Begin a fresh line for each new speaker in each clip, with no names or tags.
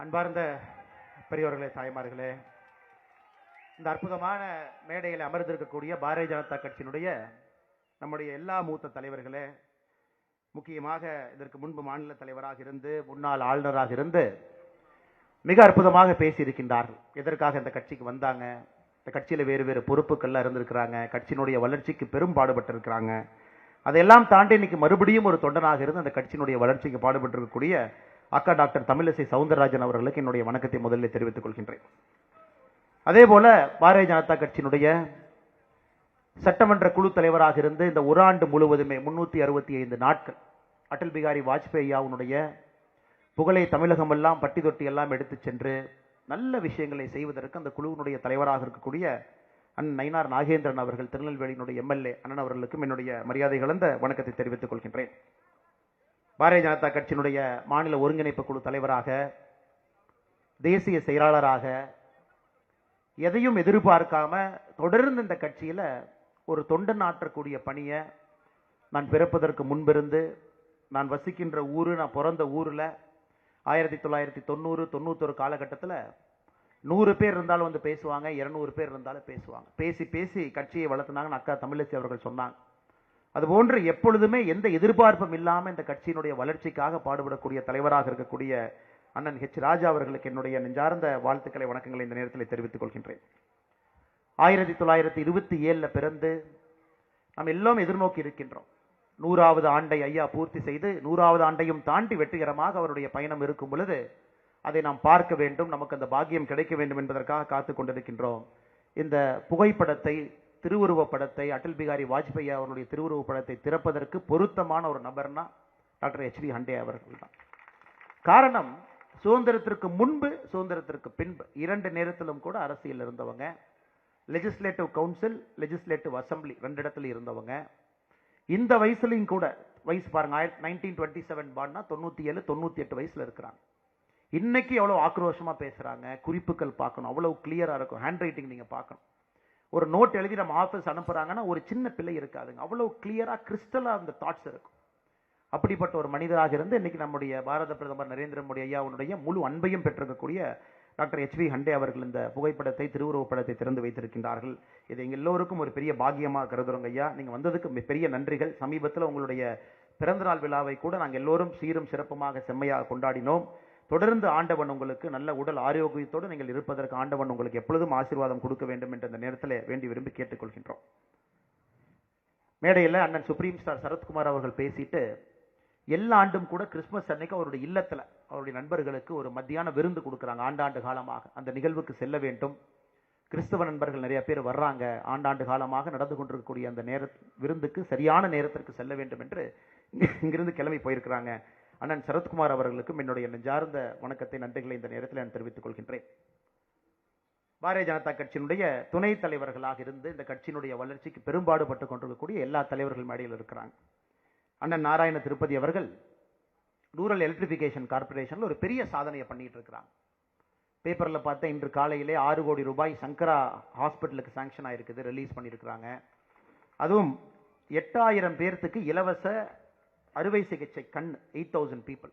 அன்பார்ந்த பெரியவர்களே, தாய்மார்களே, இந்த அற்புதமான மேடையில் அமர்ந்திருக்கக்கூடிய பாரதிய ஜனதா கட்சியினுடைய நம்முடைய எல்லா மூத்த தலைவர்களே, முக்கியமாக இதற்கு முன்பு மாநில தலைவராக இருந்து முன்னாள் ஆளுநராக இருந்து மிக அற்புதமாக பேசியிருக்கின்றார்கள். எதற்காக இந்த கட்சிக்கு வந்தாங்க, இந்த கட்சியில் வேறு வேறு பொறுப்புகள்லாம் இருந்திருக்கிறாங்க, கட்சியினுடைய வளர்ச்சிக்கு பெரும் பாடுபட்டு இருக்கிறாங்க. அதையெல்லாம் தாண்டி இன்னைக்கு மறுபடியும் ஒரு தொண்டனாக இருந்து அந்த கட்சியினுடைய வளர்ச்சிக்கு பாடுபட்டிருக்கக்கூடிய அக்கா டாக்டர் தமிழிசை சவுந்தரராஜன் அவர்களுக்கு என்னுடைய வணக்கத்தை முதலில் தெரிவித்துக் கொள்கின்றேன். அதே போல பாரதிய ஜனதா கட்சியினுடைய சட்டமன்ற குழு தலைவராக இருந்து இந்த ஒரு ஆண்டு முழுவதுமே 365 நாட்கள் அடல் பிகாரி வாஜ்பேயி அவனுடைய புகழை தமிழகம் எல்லாம் பட்டி தொட்டி எல்லாம் எடுத்து சென்று நல்ல விஷயங்களை செய்வதற்கு அந்த குழுவினுடைய தலைவராக இருக்கக்கூடிய அண்ணன் நயினார் நாகேந்திரன் அவர்கள், திருநெல்வேலியினுடைய எம்எல்ஏ அண்ணன் அவர்களுக்கும் என்னுடைய மரியாதை கலந்த வணக்கத்தை தெரிவித்துக் கொள்கின்றேன். பாரதிய ஜனதா கட்சியினுடைய மாநில ஒருங்கிணைப்பு குழு தலைவராக, தேசிய செயலாளராக எதையும் எதிர்பார்க்காம தொடர்ந்து இந்த கட்சியில ஒரு தொண்டன் ஆற்றக்கூடிய பணியை நான் பிறப்பதற்கு முன்பிருந்து நான் வசிக்கின்ற ஊரு, நான் பிறந்த ஊரில் 1990-91 காலகட்டத்தில் 100 பேர் இருந்தாலும் வந்து பேசுவாங்க, 200 பேர் இருந்தாலும் பேசுவாங்க. பேசி பேசி கட்சியை வளர்த்துனாங்கன்னு அக்கா தமிழிசை அவர்கள் சொன்னாங்க. அதுபோன்று எப்பொழுதுமே எந்த எதிர்பார்ப்பும் இல்லாமல் இந்த கட்சியினுடைய வளர்ச்சிக்காக பாடுபடக்கூடிய தலைவராக இருக்கக்கூடிய அண்ணன் ஹெச் ராஜா அவர்களுக்கு என்னுடைய நெஞ்சார்ந்த வாழ்த்துக்களை, வணக்கங்களை இந்த நேரத்தில் தெரிவித்துக் கொள்கின்றேன். 1927 பிறந்து நாம் எல்லாம் எதிர்நோக்கி இருக்கின்றோம். 100வது ஆண்டை ஐயா பூர்த்தி செய்து 100வது ஆண்டையும் தாண்டி வெற்றிகரமாக அவருடைய பயணம் இருக்கும் பொழுது அதை நாம் பார்க்க வேண்டும், நமக்கு அந்த பாக்கியம் கிடைக்க வேண்டும் என்பதற்காக காத்துக் கொண்டிருக்கின்றோம். இந்த புகைப்படத்தை, திருவுருவப் படத்தை, அடல் பிகாரி வாஜ்பேயி அவருடைய திருவுருவப் படத்தை திறப்பதற்கு பொருத்தமான ஒரு நபர்னா டாக்டர் ஹெச்.டி. ஹண்டே அவர்கள் தான். காரணம், சுதந்திரத்திற்கு முன்பு சுதந்திரத்திற்கு பின்பு 2 நேரத்திலும் கூட அரசியல் இருந்தவங்க, லெஜிஸ்லேட்டிவ் கவுன்சில், லெஜிஸ்லேட்டிவ் அசம்பிளி 2 இடத்துல இருந்தவங்க. இந்த வயசுலையும் கூட, வயசு பாருங்க, 1927 பாட்னா 97, 98 வயசுல இருக்கிறாங்க. இன்னைக்கு எவ்வளவு ஆக்ரோஷமா பேசுறாங்க, குறிப்புகள் பார்க்கணும், அவ்வளவு கிளியரா இருக்கும். ஹேண்ட் ரைட்டிங் நீங்க பார்க்கணும். ஒரு நோட் எழுதி நம்ம ஆஃபீஸ் அனுப்புறாங்கன்னா ஒரு சின்ன பிள்ளை இருக்காதுங்க, அவ்வளவு கிளியரா கிறிஸ்டலா அந்த தாட்ஸ் இருக்கும். அப்படிப்பட்ட ஒரு மனிதராக இருந்து இன்னைக்கு நம்முடைய பாரத பிரதமர் நரேந்திர மோடி ஐயாவுடைய முழு அன்பையும் பெற்றிருக்கக்கூடிய டாக்டர் ஹெச்.வி. ஹண்டே அவர்கள் இந்த புகைப்படத்தை, திருவுருவப் படத்தை திறந்து வைத்திருக்கின்றார்கள். இது எங்க எல்லோருக்கும் ஒரு பெரிய பாக்கியமாக கருதுறோங்க ஐயா. நீங்க வந்ததுக்கு பெரிய நன்றிகள். சமீபத்தில் உங்களுடைய பிறந்தநாள் விழாவை கூட நாங்கள் எல்லோரும் சீரும் சிறப்புமாக செம்மையாக கொண்டாடினோம். தொடர்ந்து ஆண்டவன் உங்களுக்கு நல்ல உடல் ஆரோக்கியத்தோடு நீங்கள் இருப்பதற்கு ஆண்டவன் உங்களுக்கு எப்பொழுதும் ஆசீர்வாதம் கொடுக்க வேண்டும் என்ற இந்த நேரத்தில் வேண்டி விரும்பி கேட்டுக்கொள்கின்றோம். மேடையில் அண்ணன் சுப்ரீம் ஸ்டார் சரத்குமார் அவர்கள் பேசிட்டு, எல்லா ஆண்டும் கூட கிறிஸ்துமஸ் அன்னைக்கு அவருடைய இல்லத்தில் அவருடைய நண்பர்களுக்கு ஒரு மத்தியான விருந்து கொடுக்குறாங்க. ஆண்டாண்டு காலமாக அந்த நிகழ்வுக்கு செல்ல வேண்டும். கிறிஸ்தவ நண்பர்கள் நிறைய பேர் வர்றாங்க. ஆண்டாண்டு காலமாக நடந்து கொண்டிருக்கக்கூடிய அந்த விருந்துக்கு சரியான நேரத்திற்கு செல்ல வேண்டும் என்று இங்கிருந்து கிளம்பி போயிருக்கிறாங்க. அண்ணன் சரத்குமார் அவர்களுக்கும் என்னுடைய நெஞ்சார்ந்த வணக்கத்தை, நன்றிகளை இந்த நேரத்தில் நான் தெரிவித்துக் கொள்கின்றேன். பாரதிய ஜனதா கட்சியினுடைய துணைத் தலைவர்களாக இருந்து இந்த கட்சியினுடைய வளர்ச்சிக்கு பெரும்பாடுபட்டு கொண்டிருக்கக்கூடிய எல்லா தலைவர்கள் மேடையில் இருக்கிறாங்க. அண்ணன் நாராயண திருப்பதி அவர்கள் ரூரல் எலக்ட்ரிபிகேஷன் கார்பரேஷன்ல ஒரு பெரிய சாதனையை பண்ணிட்டு இருக்கிறாங்க. பேப்பர்ல பார்த்தா இன்று காலையிலே 6 கோடி ரூபாய் சங்கரா ஹாஸ்பிட்டலுக்கு சாங்ஷன் ஆயிருக்குது, ரிலீஸ் பண்ணியிருக்கிறாங்க. அதுவும் 8000 பேர்த்துக்கு இலவச அறுவை சிகிச்சை கண், 8000 பீப்புள்.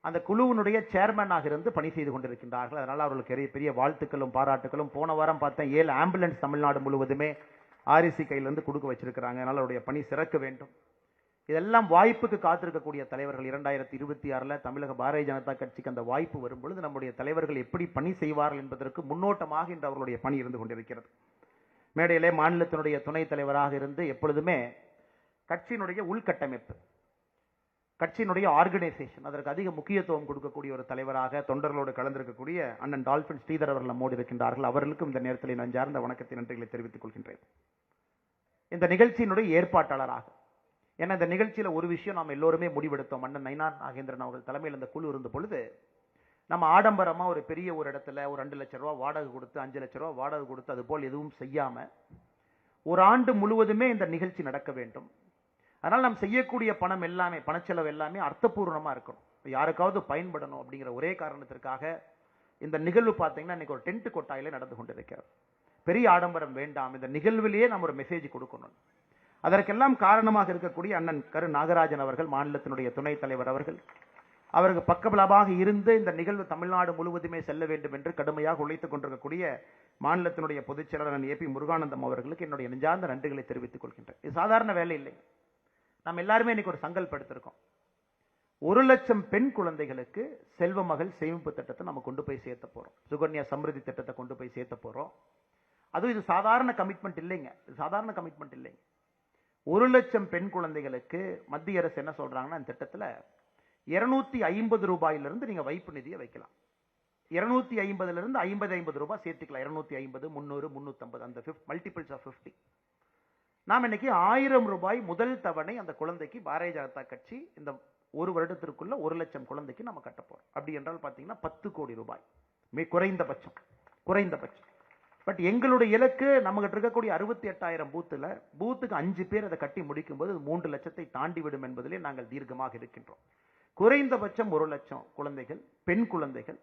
அந்த குழுவினுடைய சேர்மனாக இருந்து பணி செய்து கொண்டிருக்கின்றார்கள். அதனால அவர்களுக்கு பெரிய வாழ்த்துக்களும் பாராட்டுகளும். போன வாரம் பார்த்தேன் 7 ஆம்புலன்ஸ் தமிழ்நாடு முழுவதுமே ஆர்இசி கையிலிருந்து கொடுக்க வச்சிருக்கிறாங்க. அதனால அவருடைய பணி சிறக்க வேண்டும். இதெல்லாம் வாய்ப்புக்கு காத்திருக்கக்கூடிய தலைவர்கள். 2026 தமிழக பாரதிய ஜனதா கட்சிக்கு அந்த வாய்ப்பு வரும் பொழுது நம்முடைய தலைவர்கள் எப்படி பணி செய்வார்கள் என்பதற்கு முன்னோட்டமாக இன்று அவர்களுடைய பணி இருந்து கொண்டிருக்கிறது. மேடையிலே மாநிலத்தினுடைய துணைத் தலைவராக இருந்து எப்பொழுதுமே கட்சியினுடைய உள்கட்டமைப்பு, கட்சியினுடைய ஆர்கனைசேஷன், அதற்கு அதிக முக்கியத்துவம் கொடுக்கக்கூடிய ஒரு தலைவராக தொண்டர்களோடு கலந்திருக்கக்கூடிய அண்ணன் டால்பின் ஸ்ரீதர் அவர்கள் நம்மோடு இருக்கின்றார்கள். அவர்களுக்கும் இந்த நேரத்தில் நான் சார்ந்த வணக்கத்தை, நன்றிகளை தெரிவித்துக் கொள்கின்றேன். இந்த நிகழ்ச்சியினுடைய ஏற்பாட்டாளராக, ஏன்னா இந்த நிகழ்ச்சியில ஒரு விஷயம் நாம் எல்லோருமே முடிவெடுத்தோம். அண்ணன் நயினார் நாகேந்திரன் அவர்கள் தலைமையில் இந்த குழு இருந்த பொழுது நம்ம ஆடம்பரமா ஒரு பெரிய ஒரு இடத்துல ஒரு 2 லட்சம் ரூபாய் வாடகை கொடுத்து, 5 லட்சம் ரூபாய் வாடகை கொடுத்து அது போல் எதுவும் செய்யாம ஒரு ஆண்டு முழுவதுமே இந்த நிகழ்ச்சி நடக்க வேண்டும். அதனால் நாம் செய்யக்கூடிய பணம் எல்லாமே, பணச்செலவு எல்லாமே அர்த்தபூர்வமா இருக்கணும், யாருக்காவது பயன்படணும் அப்படிங்கிற ஒரே காரணத்திற்காக இந்த நிகழ்வு பார்த்தீங்கன்னா இன்னைக்கு ஒரு டென்ட் கொட்டாயிலே நடந்து கொண்டிருக்கிறது. பெரிய ஆடம்பரம் வேண்டாம், இந்த நிகழ்விலேயே நம்ம ஒரு மெசேஜ் கொடுக்கணும். அதற்கெல்லாம் காரணமாக இருக்கக்கூடிய அண்ணன் கரு நாகராஜன் அவர்கள், மாநிலத்தினுடைய துணைத் தலைவர் அவர்கள், அவருக்கு பக்கபலமாக இருந்து இந்த நிகழ்வு தமிழ்நாடு முழுவதுமே செல்ல வேண்டும் என்று கடுமையாக உழைத்துக் கொண்டிருக்கக்கூடிய மாநிலத்தினுடைய பொதுச் செயலாளர் ஏபி முருகானந்தம் அவர்களுக்கு என்னுடைய நெஞ்சார்ந்த நன்றிகளை தெரிவித்துக் கொள்கின்றேன். இது சாதாரண வேலை இல்லை. நம்ம எல்லாருமே இன்னைக்கு ஒரு சங்கல்பம் எடுத்திருக்கோம். 1,00,000 பெண் குழந்தைகளுக்கு செல்வ மகள் சேமிப்பு திட்டத்தை நம்ம கொண்டு போய் சேர்த்த போறோம். சுகன்யா சம்ருதி திட்டத்தை கொண்டு போய் சேர்த்த போறோம். அதுவும் இது சாதாரண கமிட்மெண்ட் இல்லைங்க. இது சாதாரண கமிட்மெண்ட் இல்லைங்க. 1,00,000 பெண் குழந்தைகளுக்கு மத்திய அரசு என்ன சொல்றாங்கன்னா, இந்த திட்டத்துல 250 ரூபாயிலிருந்து நீங்க வைப்பு நிதியை வைக்கலாம். 250 இருந்து 50 ரூபாய் சேர்த்துக்கலாம். 250, 300, 350 அந்த மல்டிபிள்ஸ் ஆஃப் 50. நாம் இன்னைக்கு 1000 ரூபாய் முதல் தவணை அந்த குழந்தைக்கு பாரதிய ஜனதா கட்சி இந்த ஒரு வருடத்திற்குள்ள 1,00,000 குழந்தைக்கு நம்ம கட்ட போறோம். அப்படி என்றால் பாத்தீங்கன்னா 10 கோடி ரூபாய் குறைந்தபட்சம். பட் எங்களுடைய இலக்கு நம்ம கிட்ட இருக்கக்கூடிய 68,000 பூத்துக்கு 5 பேர் அதை கட்டி முடிக்கும் போது 3 லட்சத்தை தாண்டி விடும் என்பதிலே நாங்கள் தீர்க்கமாக இருக்கின்றோம். குறைந்தபட்சம் 1,00,000 குழந்தைகள், பெண் குழந்தைகள்.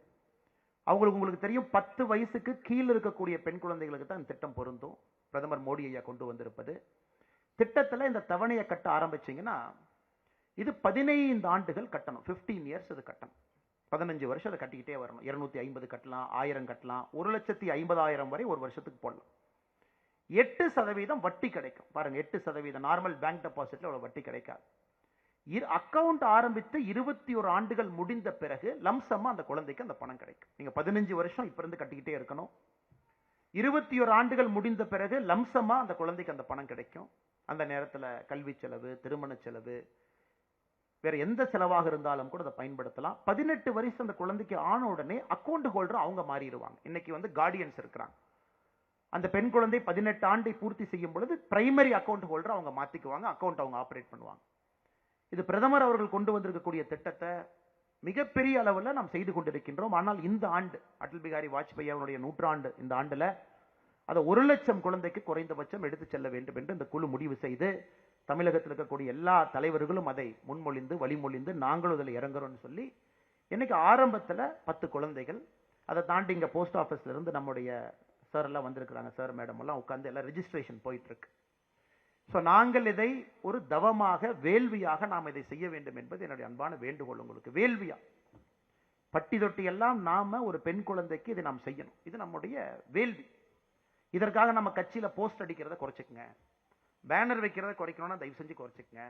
உங்களுக்கு தெரியும், 10 வயசுக்கு கீழ் இருக்கக்கூடிய பெண் குழந்தைகளுக்கு தான் இந்த திட்டம் பொருந்தும். பிரதமர் மோடி ஐயா கொண்டு வந்திருப்பது திட்டத்தில் இந்த தவணையை கட்ட ஆரம்பிச்சீங்கன்னா இது 15 ஆண்டுகள் கட்டணும். 15 இயர்ஸ் இது கட்டணும். 15 வருஷம் அதை கட்டிக்கிட்டே வரணும். 250 கட்டலாம், 1000 கட்டலாம், 1,50,000 வரை ஒரு வருஷத்துக்கு போடலாம். 8% வட்டி கிடைக்கும். பாருங்க, 8% நார்மல் பேங்க் டெபாசிட்ல அவ்வளவு வட்டி கிடைக்காது. அக்கவுண்ட் ஆரம்பித்து 21 ஆண்டுகள் முடிந்த பிறகு லம்சமா அந்த குழந்தைக்கு அந்த பணம் கிடைக்கும். நீங்க 15 வருஷம் இப்ப இருந்து கட்டிக்கிட்டே இருக்கணும். 21 ஆண்டுகள் முடிந்த பிறகு லம்சமா அந்த குழந்தைக்கு அந்த பணம் கிடைக்கும். அந்த நேரத்தில் கல்வி செலவு, திருமண செலவு, வேற எந்த செலவாக இருந்தாலும் கூட அதை பயன்படுத்தலாம். 18 வயசு அந்த குழந்தைக்கு ஆன உடனே அக்கௌண்ட் ஹோல்டர் அவங்க மாறிடுவாங்க. இன்னைக்கு கார்டியன்ஸ் இருக்கிறாங்க. அந்த பெண் குழந்தை 18 ஆண்டை பூர்த்தி செய்யும் பொழுது பிரைமரி அக்கௌண்ட் ஹோல்டர் அவங்க மாத்திக்குவாங்க. அக்கௌண்ட் அவங்க ஆபரேட் பண்ணுவாங்க. இது பிரதமர் அவர்கள் கொண்டு வந்திருக்கக்கூடிய திட்டத்தை மிகப்பெரிய அளவில் நாம் செய்து கொண்டிருக்கின்றோம். ஆனால் இந்த ஆண்டு அடல் பிகாரி வாஜ்பாய் அவருடைய 100 இந்த ஆண்டுல அதை 1,00,000 குழந்தைக்கு குறைந்தபட்சம் எடுத்து செல்ல வேண்டும் என்று இந்த குழு முடிவு செய்து தமிழகத்தில் இருக்கக்கூடிய எல்லா தலைவர்களும் அதை முன்மொழிந்து வழிமொழிந்து நாங்களும் இதில் இறங்குறோம்னு சொல்லி இன்னைக்கு ஆரம்பத்தில் 10 குழந்தைகள், அதை தாண்டி இங்க போஸ்ட் ஆபீஸ்ல இருந்து நம்முடைய சார் எல்லாம் வந்திருக்கிறாங்க. சார் மேடம் எல்லாம் உட்கார்ந்து எல்லாம் ரெஜிஸ்ட்ரேஷன் போயிட்டு இருக்கு. நாங்கள் இதை ஒரு தவமாக வேள்வியாக நாம் இதை செய்ய வேண்டும் என்பது என்னுடைய அன்பான வேண்டுகோள் உங்களுக்கு. வேள்வியா பட்டி தொட்டி எல்லாம் நாம ஒரு பெண் குழந்தைக்கு இதை நாம் செய்யணும். இது நம்முடைய வேள்வி. இதற்காக நம்ம கட்சியில போஸ்ட் அடிக்கிறத குறைச்சிக்கங்க, பேனர் வைக்கிறத குறைக்கணும்னா தயவு செஞ்சு குறைச்சிக்கங்க.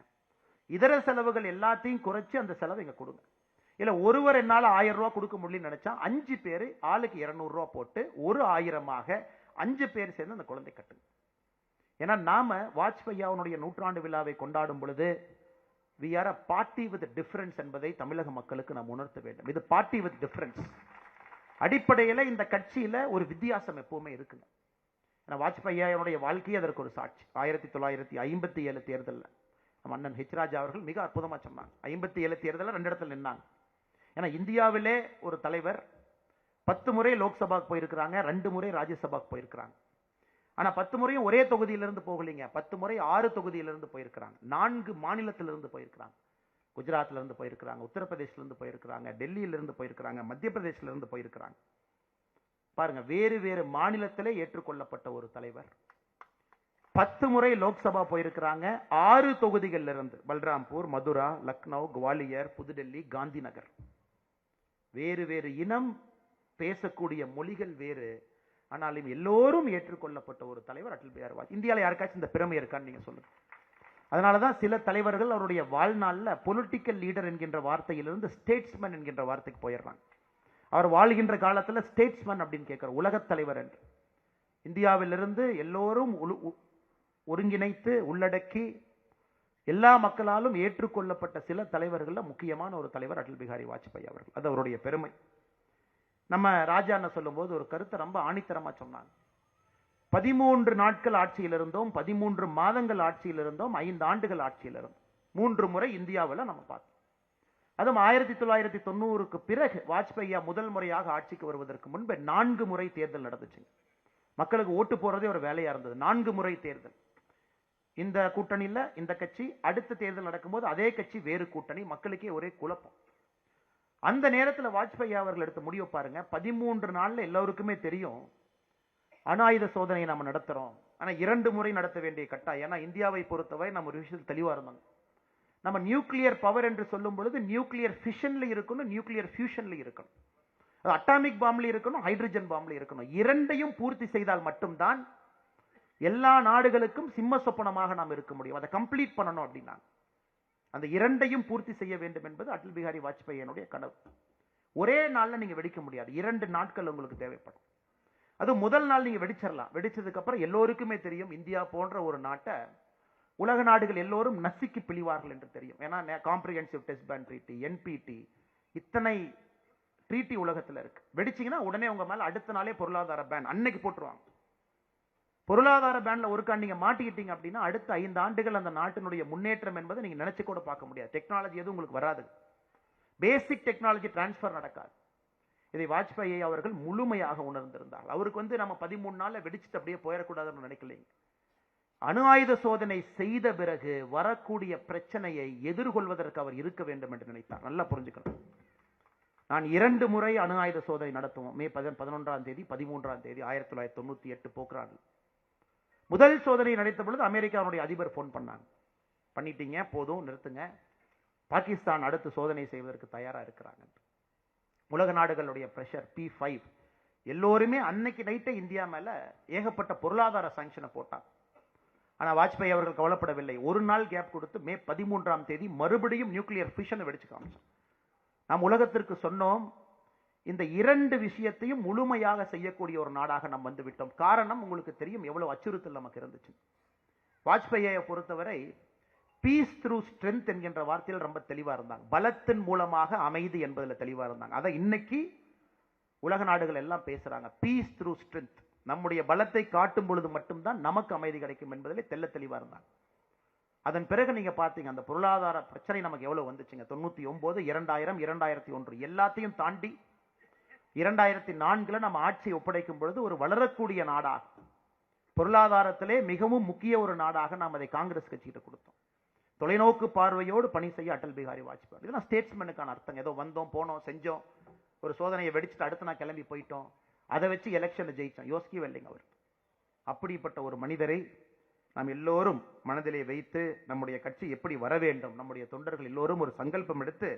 இதர செலவுகள் எல்லாத்தையும் குறைச்சு அந்த செலவை இங்க கொடுங்க. இல்ல ஒருவர் என்னால 1000 ரூபாய் கொடுக்க முடியலன்னு நினைச்சா 5 பேர் ஆளுக்கு 200 ரூபாய் போட்டு ஒரு 1000மாக 5 பேர் சேர்ந்து அந்த குழந்தை கட்டுங்க. ஏன்னா நாம வாஜ்பாய் அவனுடைய 100 விழாவை கொண்டாடும் பொழுது we are a party with difference என்பதை தமிழக மக்களுக்கு நாம் உணர்த்த வேண்டும். இது பார்ட்டி வித் டிஃபரன்ஸ். அடிப்படையில் இந்த கட்சியில ஒரு வித்தியாசம் எப்பவுமே இருக்குங்க. வாஜ்பாய் அவனுடைய வாழ்க்கையை அதற்கு ஒரு சாட்சி. 1957 தேர்தலில் நம்ம அண்ணன் ஹெச் ராஜா அவர்கள் மிக அற்புதமா சொன்னாங்க. 57 தேர்தலில் 2 இடத்துல நின்னாங்க. ஏன்னா இந்தியாவிலே ஒரு தலைவர் 10 முறை லோக்சபாக்கு போயிருக்கிறாங்க, 2 முறை ராஜ்யசபாக்கு போயிருக்கிறாங்க. ஆனா 10 முறையும் ஒரே தொகுதியிலிருந்து போகலீங்க. 10 முறை 6 தொகுதியிலிருந்து போயிருக்கிறாங்க. 4 மாநிலத்திலிருந்து போயிருக்கிறாங்க. குஜராத்ல இருந்து போயிருக்கிறாங்க, உத்தரப்பிரதேசல இருந்து போயிருக்கிறாங்க, டெல்லியில இருந்து போயிருக்கிறாங்க, மத்திய பிரதேசல இருந்து போயிருக்கிறாங்க. பாருங்க, வேறு வேறு மாநிலத்திலே ஏற்றுக்கொள்ளப்பட்ட ஒரு தலைவர் 10 முறை லோக்சபா போயிருக்கிறாங்க. 6 தொகுதிகளில் இருந்து பல்ராம்பூர், மதுரா, லக்னோ, குவாலியர், புதுடெல்லி, காந்தி நகர். வேறு வேறு இனம், பேசக்கூடிய மொழிகள் வேறு, ஆனாலும் எல்லோரும் ஏற்றுக்கொள்ளப்பட்ட ஒரு தலைவர் அடல் பிஹாரி வாஜ்பாய். இந்தியாவில் யாருக்காச்சும் இந்த பெருமை இருக்கான்னு நீங்க சொல்லுங்க. அதனாலதான் சில தலைவர்கள் அவருடைய வாழ்நாள்ல பொலிட்டிக்கல் லீடர் என்கின்ற வார்த்தையிலிருந்து ஸ்டேட்ஸ்மேன் என்கின்ற வார்த்தைக்கு போயிடுறாங்க. அவர் வாழ்கின்ற காலத்துல ஸ்டேட்ஸ்மேன் அப்படின்னு கேட்கிறார், உலகத் தலைவர் என்று. இந்தியாவிலிருந்து எல்லோரும் ஒருங்கிணைத்து உள்ளடக்கி எல்லா மக்களாலும் ஏற்றுக்கொள்ளப்பட்ட சில தலைவர்கள் முக்கியமான ஒரு தலைவர் அடல் பிஹாரி வாஜ்பாய் அவர்கள். அது அவருடைய பெருமை. நம்ம ராஜா என்ன சொல்லும் போது ஒரு கருத்தை ரொம்ப ஆணித்தரமா சொன்னாங்க. 13 நாட்கள் ஆட்சியில் இருந்தோம், 13 மாதங்கள் ஆட்சியில் இருந்தோம், 5 ஆண்டுகள் ஆட்சியில் இருந்தோம். 3 முறை இந்தியாவில் நம்ம பார்த்தோம். அதுவும் 1990க்கு பிறகு வாஜ்பாய் முதல் முறையாக ஆட்சிக்கு வருவதற்கு முன்பு 4 முறை தேர்தல் நடந்துச்சு. மக்களுக்கு ஓட்டு போறதே ஒரு வேலையா இருந்தது. 4 முறை தேர்தல். இந்த கூட்டணியில இந்த கட்சி, அடுத்த தேர்தல் நடக்கும்போது அதே கட்சி வேறு கூட்டணி, மக்களுக்கே ஒரே குழப்பம். அந்த நேரத்தில் வாஜ்பாய் அவர்கள் எடுத்த முடிவு பாருங்க. 13 நாள்ல எல்லாருக்குமே தெரியும் அணு ஆயுத சோதனையை நம்ம நடத்துறோம். ஆனா 2 முறை நடத்த வேண்டிய கட்டாயம். ஏன்னா இந்தியாவை பொறுத்தவரை நம்ம ஒரு விஷயத்தில் தெளிவா இருந்தாங்க. நம்ம நியூக்ளியர் பவர் என்று சொல்லும் பொழுது நியூக்ளியர் ஃபிஷன்ல இருக்கணும், நியூக்ளியர் ஃபியூஷன்ல இருக்கணும். அது அட்டாமிக் பாம்ல இருக்கணும், ஹைட்ரஜன் பாம்ல இருக்கணும். இரண்டையும் பூர்த்தி செய்தால் மட்டும்தான் எல்லா நாடுகளுக்கும் சிம்ம சொப்பனமாக நாம் இருக்க முடியும். அதை கம்ப்ளீட் பண்ணணும் அப்படின்னா அந்த இரண்டையும் பூர்த்தி செய்ய வேண்டும் என்பது அடல் பிஹாரி வாஜ்பாயினுடைய கனவு. ஒரே நாள்ல நீங்க வெடிக்க முடியாது, 2 நாட்கள் உங்களுக்கு தேவைப்படும். அது முதல் நாள் நீங்க வெடிச்சிடலாம். வெடிச்சதுக்கு அப்புறம் எல்லோருக்குமே தெரியும் இந்தியா போன்ற ஒரு நாட்டை உலக நாடுகள் எல்லோரும் நசுக்கி பிழிவார்கள் என்று தெரியும். ஏன்னா காம்ப்ரிஹென்சிவ் டெஸ்ட் பேன் ட்ரீட்டி, என்பிடி, இத்தனை ட்ரீட்டி உலகத்தில் இருக்கு. வெடிச்சிங்கன்னா உடனே உங்க மேல அடுத்த நாளே பொருளாதார பேன் அன்னைக்கு போட்டுருவாங்க. பொருளாதார பேன்ல ஒருக்கா நீங்க மாட்டிக்கிட்டீங்க அப்படின்னா அடுத்த 5 ஆண்டுகள் அந்த நாட்டினுடைய முன்னேற்றம் என்பதை நீங்க நினைச்சு கூட பார்க்க முடியாது. டெக்னாலஜி எதுவும் உங்களுக்கு வராது, பேசிக் டெக்னாலஜி டிரான்ஸ்பர் நடக்காது. இதை வாஜ்பாய் அவர்கள் முழுமையாக உணர்ந்திருந்தார். அவருக்கு நம்ம 13 நாள்ல வெடிச்சுட்டு அப்படியே போயிடக்கூடாதுன்னு நினைக்கலைங்க. அணு ஆயுத சோதனை செய்த பிறகு வரக்கூடிய பிரச்சனையை எதிர்கொள்வதற்கு அவர் இருக்க வேண்டும் என்று நினைத்தார். நல்லா புரிஞ்சுக்கணும். நான் 2 முறை அணு ஆயுத சோதனை நடத்துவோம். மே 11ஆம் தேதி, 13ஆம் தேதி 1998 போக்ரானில். முதல் சோதனை நடத்த பொழுது அமெரிக்காவுடைய அதிபர் போன் பண்ணாங்க, பண்ணிட்டீங்க போதும் நிறுத்துங்க, பாகிஸ்தான் அடுத்து சோதனை செய்வதற்கு தயாரா இருக்கிறாங்க. உலக நாடுகளுடைய பிரஷர், P5 எல்லோருமே அன்னைக்கு நைட்டே இந்தியா மேல ஏகப்பட்ட பொருளாதார சாங்ஷனை போட்டாங்க. ஆனா வாஜ்பாய் அவர்கள் கவலைப்படவில்லை. ஒரு நாள் கேப் கொடுத்து மே 13ஆம் தேதி மறுபடியும் நியூக்ளியர் ஃபிஷனை வெடிச்சு காமிச்சோம். நாம் உலகத்திற்கு சொன்னோம், இந்த 2 விஷயத்தையும் முழுமையாக செய்யக்கூடிய ஒரு நாடாக நாம் வந்து விட்டோம். காரணம் உங்களுக்கு தெரியும் எவ்வளவு அச்சுறுத்தல் நமக்கு இருந்துச்சு. வாஜ்பாயை பொறுத்தவரை பீஸ் த்ரூ ஸ்ட்ரென்த் என்கின்ற வார்த்தையில் ரொம்ப தெளிவா இருந்தாங்க. பலத்தின் மூலமாக அமைதி என்பதில் தெளிவா இருந்தாங்க. அதை இன்னைக்கு உலக நாடுகள் எல்லாம் பேசுறாங்க. பீஸ் த்ரூ ஸ்ட்ரென்த், நம்முடைய பலத்தை காட்டும் பொழுது மட்டும்தான் நமக்கு அமைதி கிடைக்கும் என்பதிலே தெல்ல தெளிவா இருந்தாங்க. அதன் பிறகு நீங்க பாத்தீங்க அந்த பொருளாதார பிரச்சனை நமக்கு எவ்வளவு வந்துச்சுங்க. 99, 2000, 2001 எல்லாத்தையும் தாண்டி 2004 நம்ம ஆட்சியை ஒப்படைக்கும் பொழுது ஒரு வளரக்கூடிய நாடாக, பொருளாதாரத்திலே மிகவும் முக்கிய ஒரு நாடாக நாம் அதை காங்கிரஸ் கட்சிகிட்ட கொடுத்தோம். தொலைநோக்கு பார்வையோடு பணி செய்ய அடல் பிஹாரி வாஜ்பாய். இதெல்லாம் ஸ்டேட்ஸ்மேனுக்கான அர்த்தம். ஏதோ வந்தோம் போனோம் செஞ்சோம், ஒரு சோதனையை வெடிச்சுட்டு அடுத்து நான் கிளம்பி போயிட்டோம், அதை வச்சு எலெக்ஷன்ல ஜெயிச்சோம், யோசிக்கவே இல்லைங்க அவர். அப்படிப்பட்ட ஒரு மனிதரை நாம் எல்லோரும் மனதிலே வைத்து நம்முடைய கட்சி எப்படி வர வேண்டும், நம்முடைய தொண்டர்கள் எல்லோரும் ஒரு சங்கல்பம் எடுத்து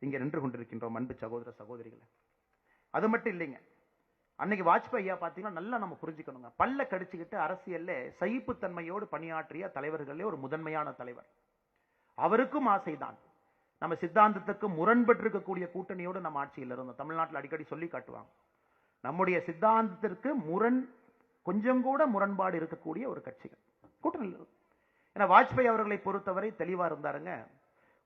இங்கே நின்று கொண்டிருக்கின்றோம். அன்பு சகோதர சகோதரிகளை, அது மட்டும் இல்லைங்க. அன்னைக்கு வாஜ்பாய் ஐயா பாத்தீங்கன்னா நல்லா நம்ம புரிஞ்சுக்கணுங்க. பல்ல கடிச்சுக்கிட்டு அரசியல்ல சகிப்புத்தன்மையோடு பணியாற்றிய தலைவர்களே ஒரு முதன்மையான தலைவர். அவருக்கும் ஆசைதான் நம்ம சித்தாந்தத்துக்கு முரண்பட்டு இருக்கக்கூடிய கூட்டணியோடு நம்ம ஆட்சியில் இருந்தோம். தமிழ்நாட்டில் அடிக்கடி சொல்லி காட்டுவாங்க, நம்முடைய சித்தாந்தத்திற்கு கொஞ்சம் கூட முரண்பாடு இருக்கக்கூடிய ஒரு கட்சிகள் கூட்டணியில். ஏன்னா வாஜ்பாய் அவர்களை பொறுத்தவரை தெளிவா இருந்தாருங்க.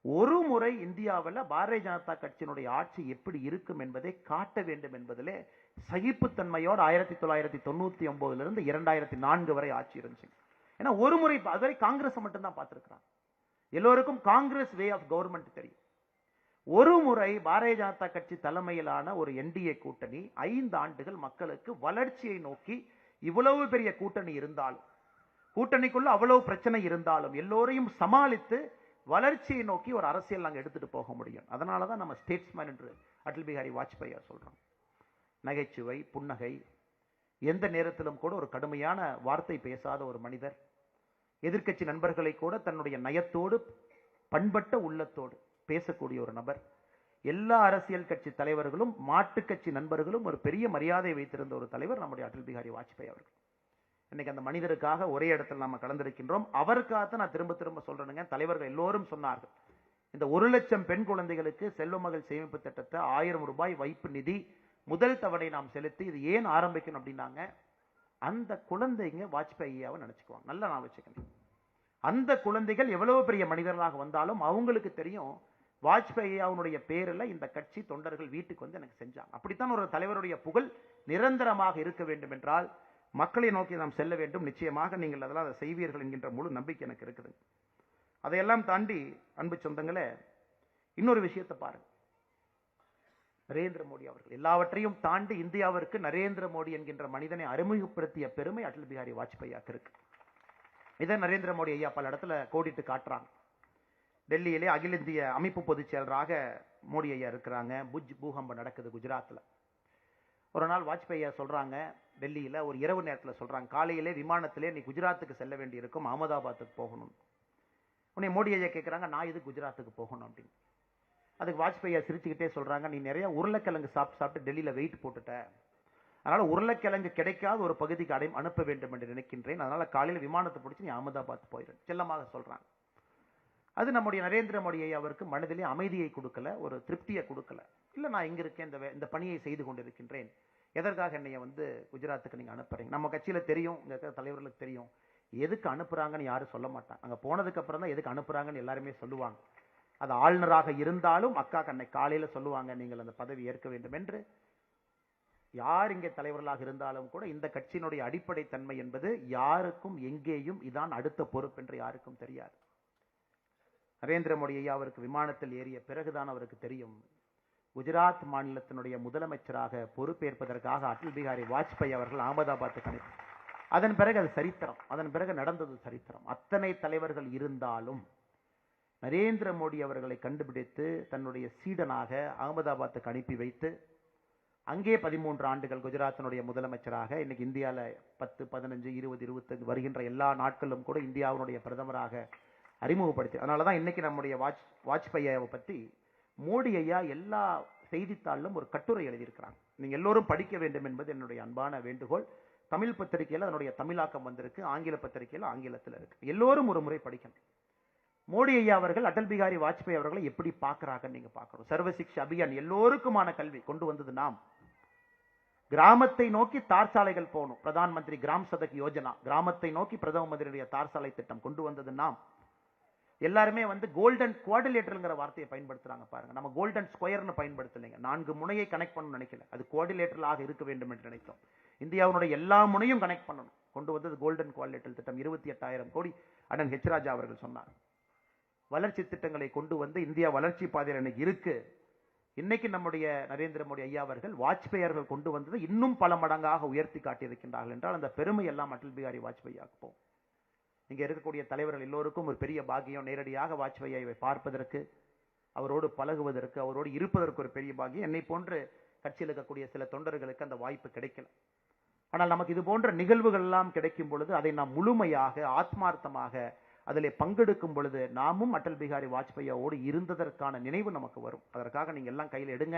ஒரு முறை இந்தியாவில் பாரதிய ஜனதா கட்சியினுடைய ஆட்சி எப்படி இருக்கும் என்பதை காட்ட வேண்டும் என்பதிலே சகிப்புத்தன்மையோடு 1999 2004 வரை ஆட்சி இருந்துச்சு. ஏன்னா ஒரு முறை அதுவரை காங்கிரஸ் மட்டும்தான் பார்த்திருக்கிறாங்க. எல்லோருக்கும் காங்கிரஸ் வே ஆஃப் கவர்மெண்ட் தெரியும். ஒரு முறை பாரதிய ஜனதா கட்சி தலைமையிலான ஒரு என்டிஏ கூட்டணி 5 ஆண்டுகள் மக்களுக்கு வளர்ச்சியை நோக்கி, இவ்வளவு பெரிய கூட்டணி இருந்தாலும், கூட்டணிக்குள்ள அவ்வளவு பிரச்சனை இருந்தாலும் எல்லோரையும் சமாளித்து வளர்ச்சியை நோக்கி ஒரு அரசியல் நாங்கள் எடுத்துட்டு போக முடியும். அதனாலதான் நம்ம ஸ்டேட்ஸ்மேன் என்று அடல் பிஹாரி வாஜ்பாய் சொல்றோம். நகைச்சுவை, புன்னகை, எந்த நேரத்திலும் கூட ஒரு கடுமையான வார்த்தை பேசாத ஒரு மனிதர். எதிர்க்கட்சி நண்பர்களை கூட தன்னுடைய நயத்தோடு பண்பட்ட உள்ளத்தோடு பேசக்கூடிய ஒரு நபர். எல்லா அரசியல் கட்சி தலைவர்களும் மாட்டுக் கட்சி நண்பர்களும் ஒரு பெரிய மரியாதை வைத்திருந்த ஒரு தலைவர் நம்முடைய அடல் பிஹாரி வாஜ்பாய் அவர்கள். இன்னைக்கு அந்த மனிதருக்காக ஒரே இடத்தில் நாம கலந்திருக்கின்றோம். அவருக்காக நான் திரும்ப திரும்ப சொல்றேனுங்க, தலைவர்கள் எல்லோரும் சொன்னார்கள், இந்த 1 லட்சம் பெண் குழந்தைகளுக்கு செல்வ மகள் சேமிப்பு திட்டத்தை 1000 ரூபாய் வைப்பு நிதி முதல் தவணை நாம் செலுத்தி இது ஏன் ஆரம்பிக்கணும் அப்படின்னாங்க, அந்த குழந்தைங்க வாஜ்பாய் ஐயாவை நினைச்சுக்குவாங்க. நல்லா நான் வச்சுக்கணும். அந்த குழந்தைகள் எவ்வளவு பெரிய மனிதர்களாக வந்தாலும் அவங்களுக்கு தெரியும் வாஜ்பாய் ஐயாவுடைய பேரில் இந்த கட்சி தொண்டர்கள் வீட்டுக்கு வந்து எனக்கு செஞ்சாங்க. அப்படித்தான் ஒரு தலைவருடைய புகழ் நிரந்தரமாக இருக்க வேண்டும் என்றால் மக்களை நோக்கி நாம் செல்ல வேண்டும். நிச்சயமாக நீங்கள் அதெல்லாம் அதை செய்வீர்கள் என்கின்ற முழு நம்பிக்கை எனக்கு இருக்குது. அதையெல்லாம் தாண்டி அன்பு சொந்தங்களே, இன்னொரு விஷயத்தை பாருங்க. நரேந்திர மோடி அவர்கள் எல்லாவற்றையும் தாண்டி இந்தியாவிற்கு நரேந்திர மோடி என்கின்ற மனிதனை அறிமுகப்படுத்திய பெருமை அடல் பிஹாரி வாஜ்பாய் இருக்கு. இதை நரேந்திர மோடி ஐயா பல இடத்துல கோடிட்டு காட்டுறாங்க. டெல்லியிலே அகில இந்திய அமைப்பு பொதுச் செயலராக மோடி ஐயா இருக்கிறாங்க. புஜ் பூகம்பம் நடக்குது குஜராத்ல. ஒரு நாள் வாஜ்பாய் ஐயா சொல்றாங்க, டெல்லியில ஒரு இரவு நேரத்தில் சொல்றாங்க, காலையிலே விமானத்திலே நீ குஜராத்துக்கு செல்ல வேண்டி இருக்கும், அகமதாபாத்துக்கு போகணும். உடனே மோடி ஐயா கேட்குறாங்க, நான் எது குஜராத்துக்கு போகணும் அப்படின்னு. அதுக்கு வாஜ்பாய் சிரிச்சுக்கிட்டே சொல்றாங்க, நீ நிறைய உருளைக்கிழங்கு சாப்பிட்டு டெல்லியில வெயிட் போட்டுட்ட, அதனால உருளைக்கிழங்கு கிடைக்காத ஒரு பகுதிக்கு அனுப்ப வேண்டும் என்று நினைக்கின்றேன், அதனால காலையில் விமானத்தை பிடிச்சி நீ அகமதாபாத் போயிடு செல்லமாக சொல்றாங்க. அது நம்முடைய நரேந்திர மோடி அவருக்கு மனதிலே அமைதியை கொடுக்கல, ஒரு திருப்தியை கொடுக்கல. இல்ல நான் இங்க இருக்கேன், இந்த பணியை செய்து கொண்டிருக்கின்றேன், எதற்காக என்னைய குஜராத்துக்கு நீங்க அனுப்புறீங்க? நம்ம கட்சியில தெரியும், இங்க இருக்கிற தலைவர்களுக்கு தெரியும் எதுக்கு அனுப்புறாங்கன்னு யாரும் சொல்ல மாட்டாங்க. அங்க போனதுக்கு அப்புறம் தான் எதுக்கு அனுப்புறாங்கன்னு எல்லாருமே சொல்லுவாங்க. அது ஆளுநராக இருந்தாலும் அக்கா கண்ணை காலையில சொல்லுவாங்க, நீங்கள் அந்த பதவி ஏற்க வேண்டும் என்று. யார் இங்கே தலைவர்களாக இருந்தாலும் கூட இந்த கட்சியினுடைய அடிப்படை தன்மை என்பது யாருக்கும் எங்கேயும் இதான் அடுத்த பொறுப்பு என்று யாருக்கும் தெரியாது. நரேந்திர மோடி ஐயா அவருக்கு விமானத்தில் ஏறிய பிறகுதான் அவருக்கு தெரியும், குஜராத் மாநிலத்தினுடைய முதலமைச்சராக பொறுப்பேற்பதற்காக அடல் பிகாரி வாஜ்பாய் அவர்கள் அகமதாபாத்துக்கு அனுப்பி, அதன் பிறகு அது சரித்திரம், அதன் பிறகு நடந்தது சரித்திரம். அத்தனை தலைவர்கள் இருந்தாலும் நரேந்திர மோடி அவர்களை கண்டுபிடித்து தன்னுடைய சீடனாக அகமதாபாத்துக்கு அனுப்பி வைத்து அங்கே 13 ஆண்டுகள் குஜராத்தினுடைய முதலமைச்சராக, இன்னைக்கு இந்தியாவில் 10, 15, 20, 25 வருகின்ற எல்லா நாட்களும் கூட இந்தியாவினுடைய பிரதமராக அறிமுகப்படுத்தி. அதனாலதான் இன்னைக்கு நம்முடைய வாஜ்பாயை பத்தி மோடி ஐயா எல்லா செய்தித்தாளிலும் ஒரு கட்டுரை எழுதியிருக்கிறாங்க. நீங்க எல்லோரும் படிக்க வேண்டும் என்பது என்னுடைய அன்பான வேண்டுகோள். தமிழ் பத்திரிகையில் அதனுடைய தமிழாக்கம் வந்திருக்கு, ஆங்கில பத்திரிகையில் ஆங்கிலத்தில் இருக்கு, எல்லோரும் ஒரு முறை படிக்கணும். மோடி ஐயா அவர்கள் அடல் பிகாரி வாஜ்பாய் அவர்களை எப்படி பார்க்கிறாங்கன்னு நீங்க பார்க்கணும். சர்வ சிக்ஷா அபியான், எல்லோருக்குமான கல்வி கொண்டு வந்தது நாம். கிராமத்தை நோக்கி தார் சாலைகள் போகணும், பிரதான் மந்திரி கிராம் சதக் யோஜனா, கிராமத்தை நோக்கி பிரதம மந்திரியுடைய தார் சாலை திட்டம் கொண்டு வந்தது நாம். எல்லாருமே கோல்டன் குவாடிலேட்டர்ங்கிற வார்த்தையை பயன்படுத்துறாங்க பாருங்க, நம்ம கோல்டன் ஸ்கொயர்னு பயன்படுத்தலைங்க. 4 முனையை கனெக்ட் பண்ணணும்னு நினைக்கல, அது குவாடிலேட்டராக இருக்க வேண்டும் என்று நினைத்தோம். இந்தியாவுடைய எல்லா முனையும் கனெக்ட் பண்ணணும், கொண்டு வந்தது கோல்டன் குவாடிலேட்டர் திட்டம். 28,000 கோடி அண்ணன் ஹெச் ராஜா அவர்கள் சொன்னார். வளர்ச்சி திட்டங்களை கொண்டு வந்து இந்தியா வளர்ச்சி பாதையில் இன்னைக்கு இருக்கு. இன்னைக்கு நம்முடைய நரேந்திர மோடி ஐயா அவர்கள் வாஜ்பாய் அவர்கள் கொண்டு வந்தது இன்னும் பல மடங்காக உயர்த்தி காட்டியிருக்கின்றார்கள் என்றால் அந்த பெருமை எல்லாம் அடல் பிகாரி வாஜ்பாய்க்கு போகும். இங்க இருக்கக்கூடிய தலைவர்கள் எல்லோருக்கும் ஒரு பெரிய பாக்கியம், நேரடியாக வாஜ்பாயை பார்ப்பதற்கு, அவரோடு பழகுவதற்கு, அவரோடு இருப்பதற்கு ஒரு பெரிய பாக்கியம். என்னை போன்று கட்சியில் இருக்கக்கூடிய சில தொண்டர்களுக்கு அந்த வாய்ப்பு கிடைக்கல. ஆனால் நமக்கு இது போன்ற நிகழ்வுகள் எல்லாம் கிடைக்கும் பொழுது அதை நாம் முழுமையாக ஆத்மார்த்தமாக அதிலே பங்கெடுக்கும் பொழுது நாமும் அடல் பிகாரி வாஜ்பாயோடு இருந்ததற்கான நினைவு நமக்கு வரும். அதற்காக நீங்க எல்லாம் கையில் எடுங்க.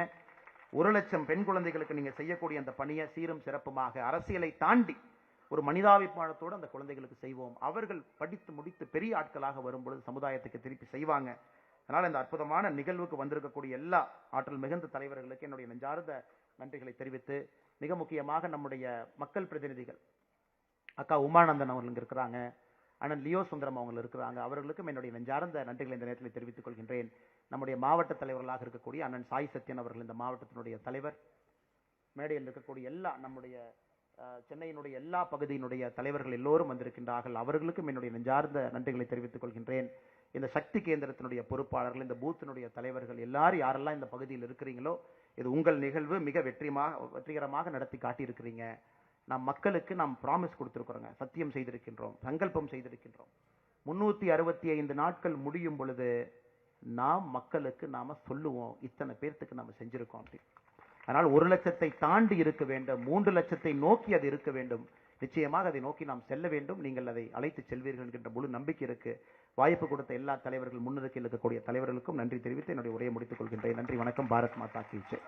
1,00,000 பெண் குழந்தைகளுக்கு நீங்க செய்யக்கூடிய அந்த பணியை சீரும் சிறப்புமாக அரசியலை தாண்டி ஒரு மனிதாபிமானத்தோடு அந்த குழந்தைகளுக்கு செய்வோம். அவர்கள் படித்து முடித்து பெரிய ஆட்களாக வரும்பொழுது சமுதாயத்துக்கு திருப்பி செய்வாங்க. அதனால இந்த அற்புதமான நிகழ்வுக்கு வந்திருக்கக்கூடிய எல்லா ஆற்றல் மிகுந்த தலைவர்களுக்கு என்னுடைய நெஞ்சார்ந்த நன்றிகளை தெரிவித்து, மிக முக்கியமாக நம்முடைய மக்கள் பிரதிநிதிகள் அக்கா உமானந்தன் அவர்கள் இருக்கிறாங்க, அண்ணன் லியோ சுந்தரம் அவங்க இருக்கிறாங்க, அவர்களுக்கும் என்னுடைய நெஞ்சார்ந்த நன்றிகளை இந்த நேரத்தில் தெரிவித்துக் கொள்கின்றேன். நம்முடைய மாவட்ட தலைவர்களாக இருக்கக்கூடிய அண்ணன் சாய் சத்யன் அவர்கள் இந்த மாவட்டத்தினுடைய தலைவர், மேடையில் இருக்கக்கூடிய எல்லா நம்முடைய சென்னையினுடைய எல்லா பகுதியினுடைய தலைவர்கள் எல்லோரும் வந்திருக்கின்றார்கள். அவர்களுக்கும் என்னுடைய நெஞ்சார்ந்த நன்றிகளை தெரிவித்துக் கொள்கின்றேன். இந்த சக்தி கேந்திரத்தினுடைய பொறுப்பாளர்கள், இந்த பூத்தினுடைய தலைவர்கள் எல்லாரும் யாரெல்லாம் இந்த பகுதியில் இருக்கிறீங்களோ, இது உங்கள் நிகழ்வு மிக வெற்றிகரமாக நடத்தி காட்டியிருக்கிறீங்க. நாம் மக்களுக்கு நாம் ப்ராமிஸ் கொடுத்திருக்கிறோங்க, சத்தியம் செய்திருக்கின்றோம், சங்கல்பம் செய்திருக்கின்றோம். 365 நாட்கள் முடியும் பொழுது நாம் மக்களுக்கு நாம சொல்லுவோம், இத்தனை பேர்த்துக்கு நாம செஞ்சிருக்கோம் அப்படி. அதனால் 1,00,000 தாண்டி இருக்க வேண்டும், 3,00,000 நோக்கி அது இருக்க வேண்டும். நிச்சயமாக அதை நோக்கி நாம் செல்ல வேண்டும். நீங்கள் அதை அழைத்து செல்வீர்கள் என்கின்ற முழு நம்பிக்கை இருக்கு. வாய்ப்பு கொடுத்த எல்லா தலைவர்கள், முன்னிறுக்கையில் இருக்கக்கூடிய தலைவர்களுக்கும் நன்றி தெரிவித்து என்னுடைய உரையை முடித்துக் கொள்கின்றேன். நன்றி, வணக்கம். பாரத் மாதா கி ஜெய்.